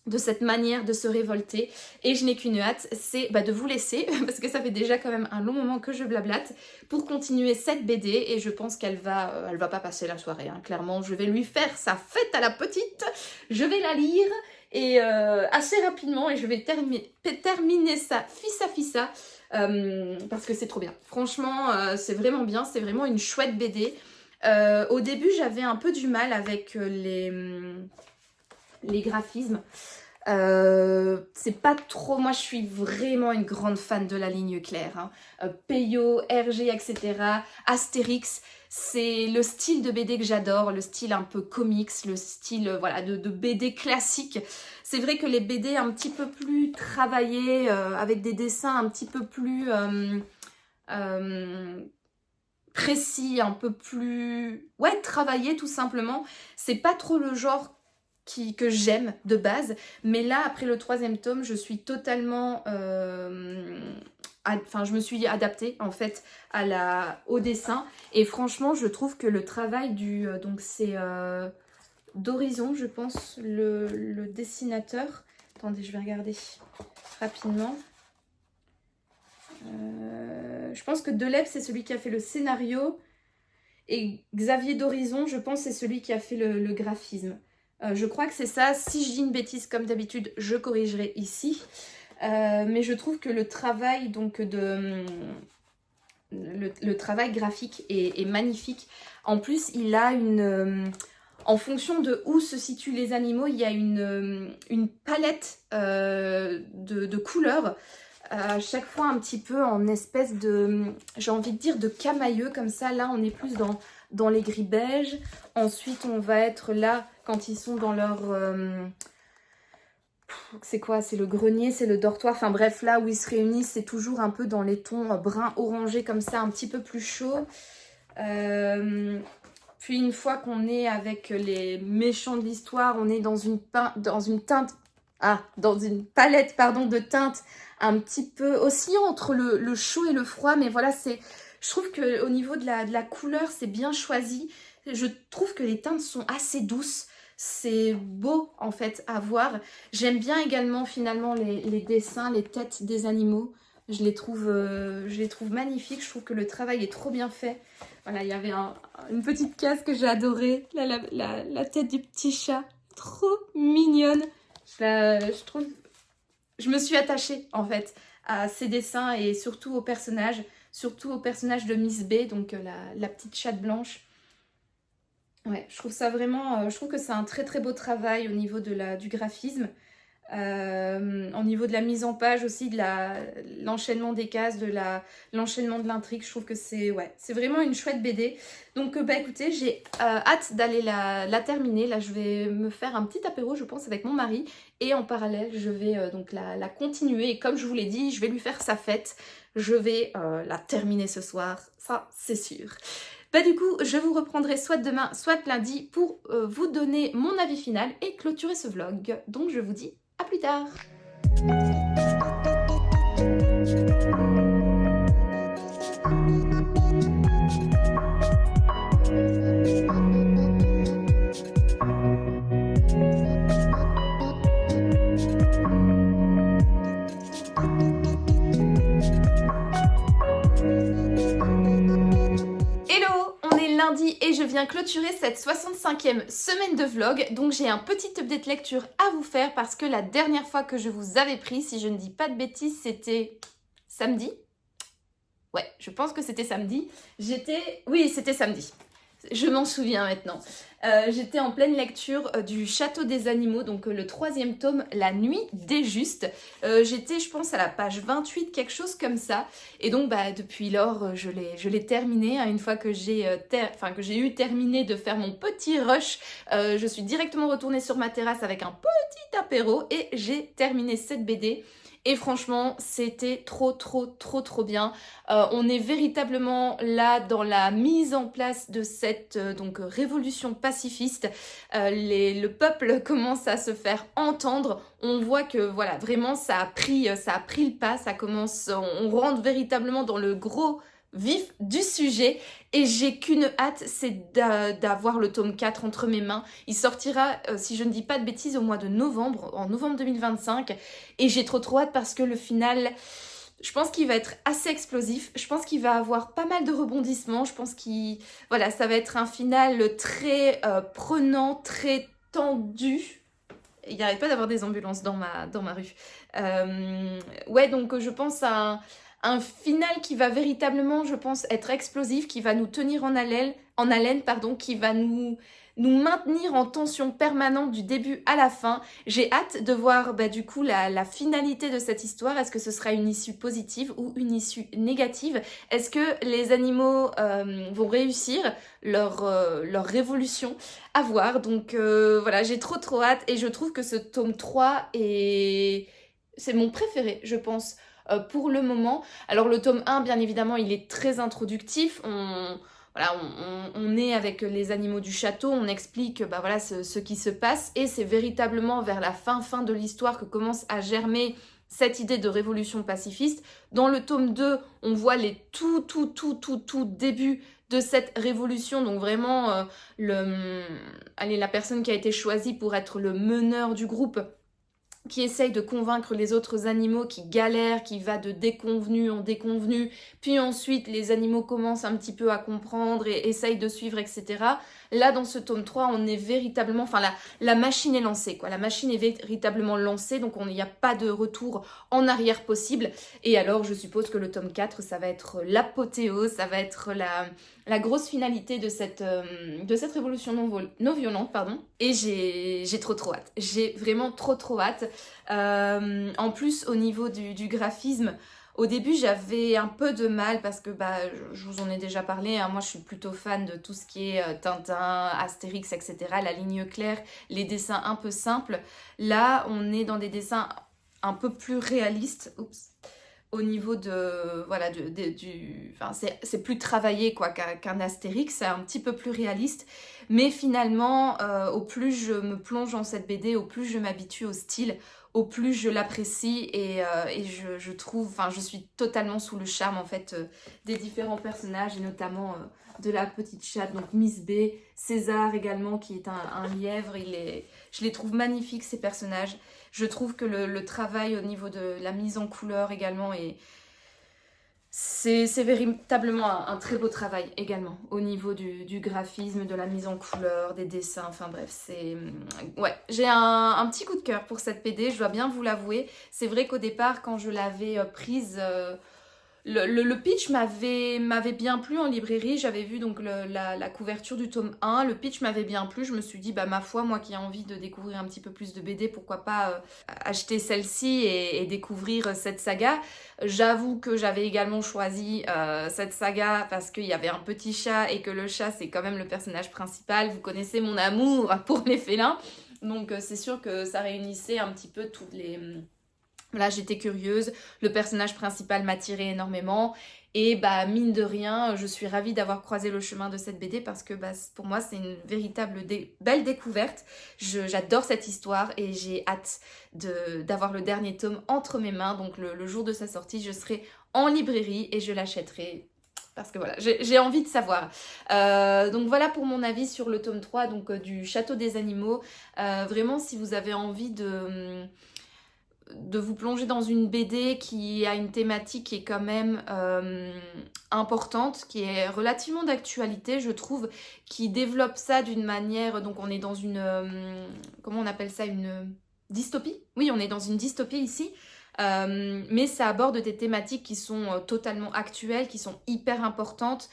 de cette manière de se révolter et je n'ai qu'une hâte, c'est de vous laisser parce que ça fait déjà quand même un long moment que je blablate pour continuer cette BD et je pense qu'elle va, elle va pas passer la soirée, hein. Clairement je vais lui faire sa fête à la petite, je vais la lire et assez rapidement et je vais terminer ça fissa parce que c'est trop bien. Franchement c'est vraiment bien, c'est vraiment une chouette BD. Au début j'avais un peu du mal avec les graphismes. C'est pas trop, moi je suis vraiment une grande fan de la ligne claire, hein. Peyo, RG, etc. Astérix, c'est le style de BD que j'adore, le style un peu comics, le style voilà, de BD classique. C'est vrai que les BD un petit peu plus travaillés, avec des dessins un petit peu plus précis, un peu plus travaillés tout simplement, c'est pas trop le genre que j'aime de base, mais là après le 3e tome je suis totalement je me suis adaptée en fait au dessin et franchement je trouve que le travail du donc c'est d'Horizon je pense le dessinateur, attendez je vais regarder rapidement, je pense que Deleb c'est celui qui a fait le scénario et Xavier d'Horizon je pense c'est celui qui a fait le graphisme. Je crois que c'est ça. Si je dis une bêtise comme d'habitude, je corrigerai ici. Mais je trouve que le travail donc le travail graphique est magnifique. En plus, il a en fonction de où se situent les animaux, il y a une palette de couleurs. À chaque fois un petit peu en espèce de, j'ai envie de dire de camailleux comme ça. Là, on est plus dans les gris beige. Ensuite, on va être là quand ils sont dans leur... c'est quoi? C'est le grenier, c'est le dortoir. Enfin bref, là où ils se réunissent, c'est toujours un peu dans les tons brun orangé comme ça, un petit peu plus chaud. Puis une fois qu'on est avec les méchants de l'histoire, on est dans une palette pardon, de teintes un petit peu oscillant entre le chaud et le froid. Mais voilà, je trouve qu'au niveau de la couleur, c'est bien choisi. Je trouve que les teintes sont assez douces. C'est beau en fait à voir. J'aime bien également finalement les dessins, les têtes des animaux. Je les trouve magnifiques. Je trouve que le travail est trop bien fait. Voilà, il y avait une petite case que j'ai adorée. Là, la tête du petit chat. Trop mignonne. Je me suis attachée en fait à ces dessins et surtout au personnage de Miss B, donc la petite chatte blanche. Ouais, je trouve ça vraiment, je trouve que c'est un très très beau travail au niveau du graphisme, au niveau de la mise en page aussi, de l'enchaînement des cases, l'enchaînement de l'intrigue. Je trouve que c'est vraiment une chouette BD. Donc écoutez, j'ai hâte d'aller la terminer. Là, je vais me faire un petit apéro, je pense, avec mon mari. Et en parallèle, je vais donc la continuer. Et comme je vous l'ai dit, je vais lui faire sa fête. Je vais la terminer ce soir, ça c'est sûr. Du coup, je vous reprendrai soit demain, soit lundi pour vous donner mon avis final et clôturer ce vlog. Donc je vous dis à plus tard. Lundi et je viens clôturer cette 65e semaine de vlog. Donc j'ai un petit update lecture à vous faire parce que la dernière fois que je vous avais pris, si je ne dis pas de bêtises, c'était samedi. Ouais, je pense que c'était samedi. Oui, c'était samedi. Je m'en souviens maintenant. J'étais en pleine lecture du Château des Animaux, donc le 3e tome, La Nuit des Justes. J'étais, je pense, à la page 28, quelque chose comme ça. Et donc, depuis lors, je l'ai terminé. Une fois que j'ai eu terminé de faire mon petit rush, je suis directement retournée sur ma terrasse avec un petit apéro et j'ai terminé cette BD. Et franchement, c'était trop bien. On est véritablement là dans la mise en place de cette révolution pacifiste. Le peuple commence à se faire entendre. On voit que voilà, vraiment ça a pris le pas. Ça commence, on rentre véritablement dans le gros vif du sujet et j'ai qu'une hâte, c'est d'avoir le tome 4 entre mes mains. Il sortira, si je ne dis pas de bêtises, au mois de novembre, en novembre 2025 et j'ai trop hâte parce que le final, je pense qu'il va être assez explosif, je pense qu'il va avoir pas mal de rebondissements, je pense voilà, ça va être un final très prenant, très tendu. Il n'arrête pas d'avoir des ambulances dans ma rue. Ouais, donc je pense à un final qui va véritablement, je pense, être explosif, qui va nous tenir en haleine, pardon, qui va nous maintenir en tension permanente du début à la fin. J'ai hâte de voir du coup la finalité de cette histoire. Est-ce que ce sera une issue positive ou une issue négative? Est-ce que les animaux vont réussir leur révolution? À voir. Donc voilà, j'ai trop hâte et je trouve que ce tome 3 c'est mon préféré, je pense, pour le moment. Alors le tome 1, bien évidemment, il est très introductif. Voilà, on est avec les animaux du château, on explique voilà, ce qui se passe et c'est véritablement vers la fin de l'histoire que commence à germer cette idée de révolution pacifiste. Dans le tome 2, on voit les tout début de cette révolution, donc vraiment la personne qui a été choisie pour être le meneur du groupe, qui essaye de convaincre les autres animaux, qui galèrent, qui va de déconvenu en déconvenu, puis ensuite les animaux commencent un petit peu à comprendre et essayent de suivre, etc. Là, dans ce tome 3, on est véritablement... Enfin, la machine est lancée, quoi. La machine est véritablement lancée, donc il n'y a pas de retour en arrière possible. Et alors, je suppose que le tome 4, ça va être l'apothéose, ça va être la grosse finalité de cette révolution non violente, pardon. Et j'ai trop hâte. J'ai vraiment trop hâte. En plus, au niveau du graphisme, au début, j'avais un peu de mal parce que je vous en ai déjà parlé. Hein, moi, je suis plutôt fan de tout ce qui est Tintin, Astérix, etc. La ligne claire, les dessins un peu simples. Là, on est dans des dessins un peu plus réalistes. Oups. Au niveau voilà, c'est plus travaillé quoi qu'un Astérix, c'est un petit peu plus réaliste. Mais finalement, au plus je me plonge dans cette BD, au plus je m'habitue au style, au plus je l'apprécie et je trouve, enfin je suis totalement sous le charme en fait des différents personnages et notamment de la petite chatte, donc Miss B, César également qui est un lièvre, je les trouve magnifiques ces personnages. Je trouve que le travail au niveau de la mise en couleur également c'est véritablement un très beau travail également au niveau du graphisme, de la mise en couleur, des dessins, enfin bref, ouais, j'ai un petit coup de cœur pour cette BD, je dois bien vous l'avouer. C'est vrai qu'au départ, quand je l'avais prise... Le pitch m'avait bien plu en librairie, j'avais vu donc la couverture du tome 1, le pitch m'avait bien plu, je me suis dit ma foi, moi qui ai envie de découvrir un petit peu plus de BD, pourquoi pas acheter celle-ci et découvrir cette saga. J'avoue que j'avais également choisi cette saga parce qu'il y avait un petit chat et que le chat c'est quand même le personnage principal, vous connaissez mon amour pour les félins, donc c'est sûr que ça réunissait un petit peu toutes les... Là, j'étais curieuse, le personnage principal m'attirait énormément et mine de rien, je suis ravie d'avoir croisé le chemin de cette BD parce que pour moi, c'est une véritable belle découverte. J'adore cette histoire et j'ai hâte d'avoir le dernier tome entre mes mains. Donc le jour de sa sortie, je serai en librairie et je l'achèterai. Parce que voilà, j'ai envie de savoir. Donc voilà pour mon avis sur le tome 3 donc, du Château des Animaux. Vraiment, si vous avez envie de vous plonger dans une BD qui a une thématique qui est quand même importante, qui est relativement d'actualité, je trouve, qui développe ça d'une manière... Donc on est dans une... comment on appelle ça? Une dystopie? Oui, on est dans une dystopie ici. Mais ça aborde des thématiques qui sont totalement actuelles, qui sont hyper importantes,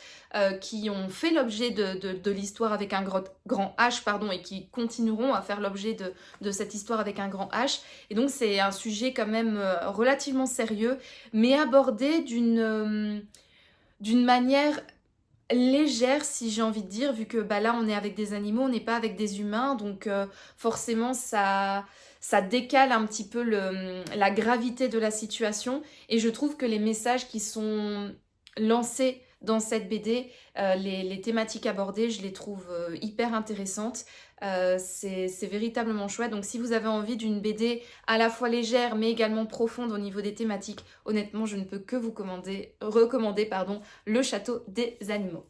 qui ont fait l'objet de l'histoire avec un grand H, pardon, et qui continueront à faire l'objet de cette histoire avec un grand H. Et donc c'est un sujet quand même relativement sérieux, mais abordé d'une manière légère, si j'ai envie de dire, vu que là on est avec des animaux, on n'est pas avec des humains, donc forcément ça décale un petit peu la gravité de la situation et je trouve que les messages qui sont lancés dans cette BD. Les thématiques abordées, je les trouve hyper intéressantes. C'est véritablement chouette. Donc si vous avez envie d'une BD à la fois légère mais également profonde au niveau des thématiques, honnêtement, je ne peux que vous recommander Le Château des Animaux.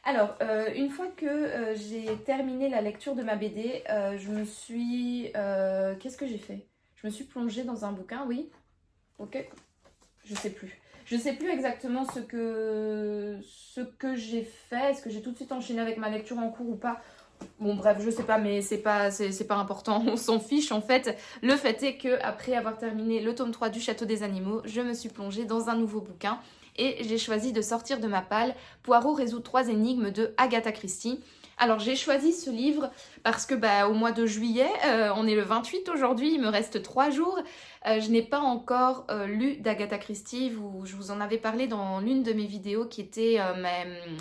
Alors, une fois que j'ai terminé la lecture de ma BD, je me suis... qu'est-ce que j'ai fait? Je me suis plongée dans un bouquin, oui. Ok. Je sais plus. Je sais plus exactement ce que j'ai fait. Est-ce que j'ai tout de suite enchaîné avec ma lecture en cours ou pas? Bon bref, je sais pas, mais c'est pas important, on s'en fiche en fait. Le fait est que après avoir terminé le tome 3 du Château des Animaux, je me suis plongée dans un nouveau bouquin et j'ai choisi de sortir de ma palle Poirot résout 3 énigmes de Agatha Christie. Alors j'ai choisi ce livre parce que au mois de juillet, on est le 28 aujourd'hui, il me reste 3 jours. Je n'ai pas encore lu d'Agatha Christie, je vous en avais parlé dans l'une de mes vidéos qui était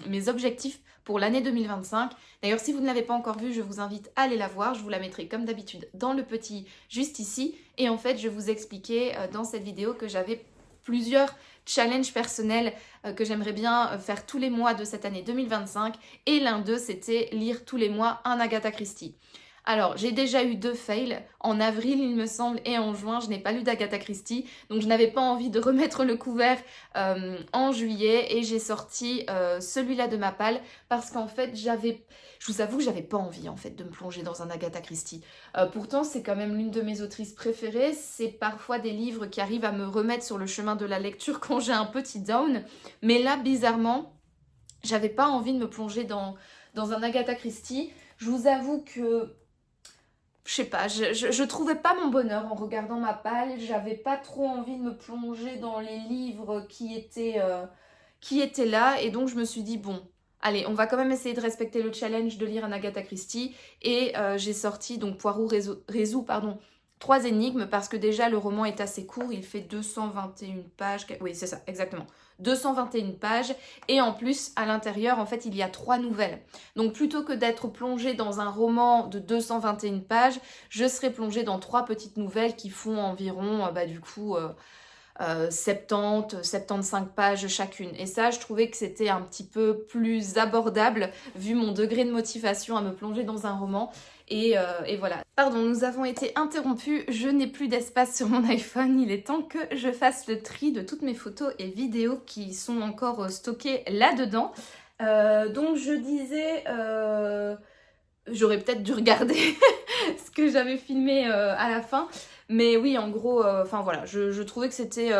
mes objectifs pour l'année 2025. D'ailleurs, si vous ne l'avez pas encore vue, je vous invite à aller la voir. Je vous la mettrai comme d'habitude dans le petit juste ici. Et en fait, je vous expliquais dans cette vidéo que j'avais plusieurs challenges personnels que j'aimerais bien faire tous les mois de cette année 2025. Et l'un d'eux, c'était lire tous les mois un Agatha Christie. Alors, j'ai déjà eu 2 fails, en avril il me semble, et en juin, je n'ai pas lu d'Agatha Christie, donc je n'avais pas envie de remettre le couvert en juillet, et j'ai sorti celui-là de ma palle, parce qu'en fait, je vous avoue que j'avais pas envie en fait de me plonger dans un Agatha Christie. Pourtant, c'est quand même l'une de mes autrices préférées, c'est parfois des livres qui arrivent à me remettre sur le chemin de la lecture quand j'ai un petit down, mais là, bizarrement, j'avais pas envie de me plonger dans un Agatha Christie. Je vous avoue que je sais pas, je trouvais pas mon bonheur en regardant ma palle, j'avais pas trop envie de me plonger dans les livres qui étaient là, et donc je me suis dit bon, allez, on va quand même essayer de respecter le challenge de lire un Agatha Christie, et j'ai sorti donc Poirot résout 3 énigmes, parce que déjà le roman est assez court, il fait 221 pages, oui c'est ça, exactement, 221 pages, et en plus à l'intérieur en fait il y a 3 nouvelles. Donc plutôt que d'être plongée dans un roman de 221 pages, je serai plongée dans 3 petites nouvelles qui font environ 75 pages chacune. Et ça, je trouvais que c'était un petit peu plus abordable vu mon degré de motivation à me plonger dans un roman. Et voilà. Pardon, nous avons été interrompus. Je n'ai plus d'espace sur mon iPhone. Il est temps que je fasse le tri de toutes mes photos et vidéos qui sont encore stockées là-dedans. Donc je disais... J'aurais peut-être dû regarder ce que j'avais filmé à la fin. Mais oui, en gros, voilà, je trouvais que c'était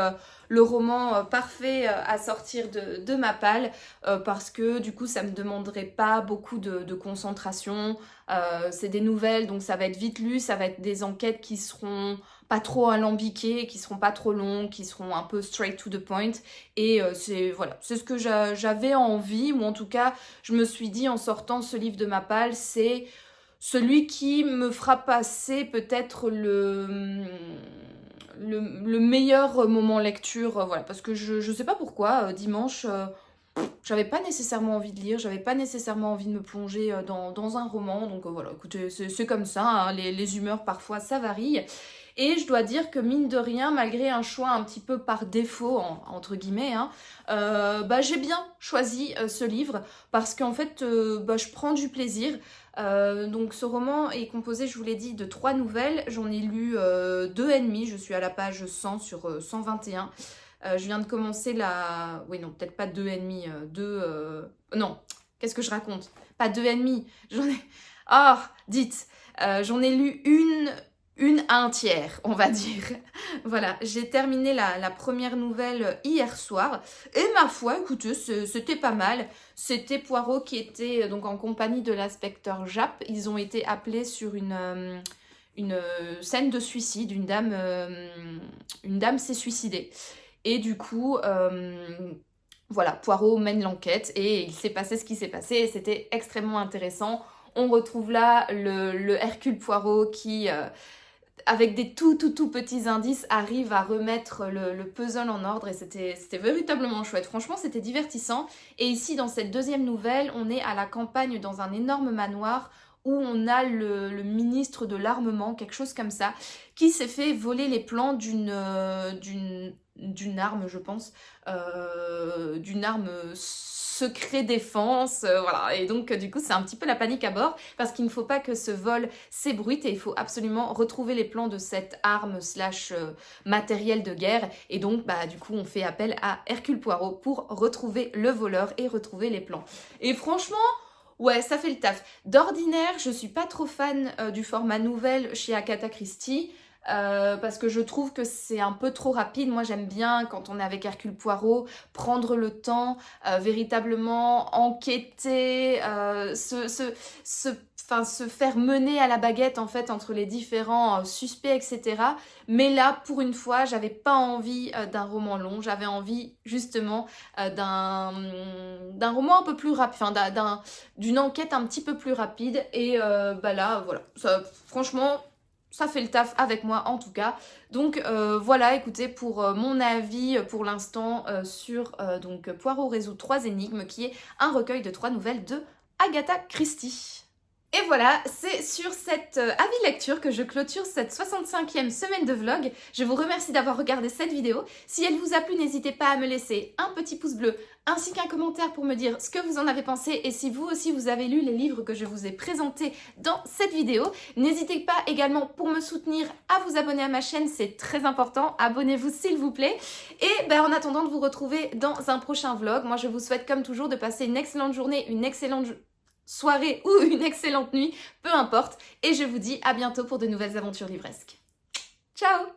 le roman parfait à sortir de ma palle, parce que du coup, ça me demanderait pas beaucoup de concentration. C'est des nouvelles, donc ça va être vite lu, ça va être des enquêtes qui seront pas trop alambiquées, qui seront pas trop longues, qui seront un peu straight to the point. Et c'est ce que j'avais envie, ou en tout cas, je me suis dit en sortant ce livre de ma palle, c'est celui qui me fera passer peut-être le meilleur moment lecture, voilà, parce que je sais pas pourquoi, dimanche, j'avais pas nécessairement envie de lire, j'avais pas nécessairement envie de me plonger dans un roman, donc voilà, écoutez, c'est comme ça, hein, les humeurs parfois ça varie. Et je dois dire que mine de rien, malgré un choix un petit peu par défaut, entre guillemets, hein, j'ai bien choisi ce livre, parce qu'en fait, je prends du plaisir. Donc ce roman est composé, je vous l'ai dit, de 3 nouvelles. J'en ai lu 2,5, je suis à la page 100 sur 121. Je viens de commencer la... Oui, non, peut-être pas 2,5, non, qu'est-ce que je raconte? Pas 2,5, j'en ai... Oh, dites, j'en ai lu une à un tiers, on va dire. Voilà, j'ai terminé la première nouvelle hier soir. Et ma foi, écoutez, c'était pas mal. C'était Poirot qui était donc en compagnie de l'inspecteur Japp. Ils ont été appelés sur une scène de suicide. Une dame s'est suicidée. Et du coup... voilà, Poirot mène l'enquête et il s'est passé ce qui s'est passé et c'était extrêmement intéressant. On retrouve là le Hercule Poirot qui... avec des tout petits indices, arrive à remettre le puzzle en ordre et c'était véritablement chouette. Franchement, c'était divertissant. Et ici, dans cette deuxième nouvelle, on est à la campagne dans un énorme manoir où on a le ministre de l'armement, quelque chose comme ça, qui s'est fait voler les plans d'une arme, je pense, d'une arme secret défense, voilà. Et donc du coup c'est un petit peu la panique à bord parce qu'il ne faut pas que ce vol s'ébruite et il faut absolument retrouver les plans de cette arme slash matériel de guerre. Et donc bah du coup on fait appel à Hercule Poirot pour retrouver le voleur et retrouver les plans. Et franchement, ouais, ça fait le taf. D'ordinaire, je suis pas trop fan du format nouvelle chez Agatha Christie. Parce que je trouve que c'est un peu trop rapide. Moi j'aime bien quand on est avec Hercule Poirot prendre le temps, véritablement enquêter, se faire mener à la baguette en fait entre les différents suspects, etc. Mais là pour une fois j'avais pas envie d'un roman long, j'avais envie justement d'un roman un peu plus rapide, enfin d'une enquête un petit peu plus rapide. Et bah là voilà, ça, franchement ça fait le taf avec moi en tout cas. Donc voilà, écoutez, pour mon avis pour l'instant sur donc Poirot résout 3 énigmes, qui est un recueil de 3 nouvelles de Agatha Christie. Et voilà, c'est sur cette avis lecture que je clôture cette 65e semaine de vlog. Je vous remercie d'avoir regardé cette vidéo. Si elle vous a plu, n'hésitez pas à me laisser un petit pouce bleu ainsi qu'un commentaire pour me dire ce que vous en avez pensé et si vous aussi vous avez lu les livres que je vous ai présentés dans cette vidéo. N'hésitez pas également pour me soutenir à vous abonner à ma chaîne, c'est très important. Abonnez-vous s'il vous plaît. Et ben, en attendant de vous retrouver dans un prochain vlog, moi je vous souhaite comme toujours de passer une excellente journée, une excellente soirée ou une excellente nuit, peu importe. Et je vous dis à bientôt pour de nouvelles aventures livresques. Ciao!